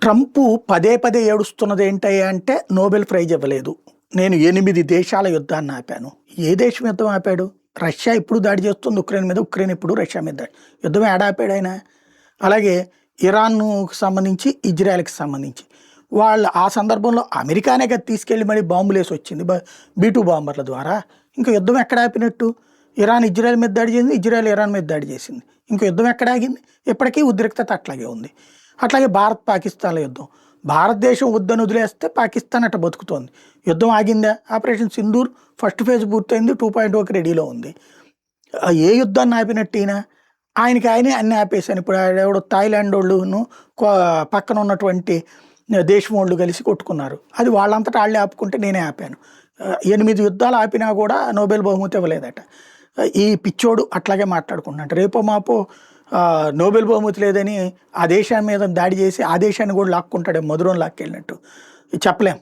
Trump పదే పదే ఏడుస్తున్నది ఏంటయ్యా అంటే నోబెల్ ప్రైజ్ ఇవ్వలేదు. నేను 8 దేశాల యుద్ధాన్ని ఆపాను. ఏ దేశం యుద్ధం ఆపాడు? రష్యా ఇప్పుడు దాడి చేస్తుంది ఉక్రెయిన్ మీద, ఉక్రెయిన్ ఇప్పుడు రష్యా మీద దాడి. యుద్ధం ఏడ ఆపాడు ఆయన? అలాగే ఇరాన్‌కు సంబంధించి, ఇజ్రాయెల్‌కి సంబంధించి. వాళ్ళు ఆ సందర్భంలో అమెరికానే కదా తీసుకెళ్ళి మళ్ళీ బాంబులేసి వచ్చింది. B-2 బాంబర్ల ద్వారా. ఇంక యుద్ధం ఎక్కడ ఆపినట్టు? ఇరాన్ ఇజ్రాయెల్ మీద దాడి చేసింది, ఇజ్రాయెల్ ఇరాన్ మీద దాడి చేసింది. ఇంక యుద్ధం ఎక్కడ ఆగింది? ఇప్పటికీ ఉద్రిక్తత అట్లాగే ఉంది. అట్లాగే భారత్ పాకిస్తాన్ల యుద్ధం. భారతదేశం వద్దని వదిలేస్తే పాకిస్తాన్ అట్ట బతుకుతోంది. యుద్ధం ఆగిందా? ఆపరేషన్ సింధూర్ ఫస్ట్ ఫేజ్ పూర్తయింది, 2.0కి రెడీలో ఉంది. ఏ యుద్ధాన్ని ఆపినట్టు ఈయన? ఆయనకి ఆయనే అన్ని ఆపేశాను. ఇప్పుడు ఎవడో థాయిలాండ్ వాళ్ళును పక్కన ఉన్నటువంటి దేశం వాళ్ళు కలిసి కొట్టుకున్నారు. అది వాళ్ళంతటా వాళ్ళే ఆపుకుంటే నేనే ఆపాను. 8 యుద్ధాలు ఆపినా కూడా నోబెల్ బహుమతి ఇవ్వలేదట. ఈ పిచ్చోడు అట్లాగే మాట్లాడుకుంటున్నాడు. రేపో మాపో నోబెల్ బహుమతి లేదని ఆ దేశాన్ని మీద దాడి చేసి ఆ దేశాన్ని కూడా లాక్కుంటాడే, మధురం లాక్కెళ్ళినట్టు. చెప్పలేం.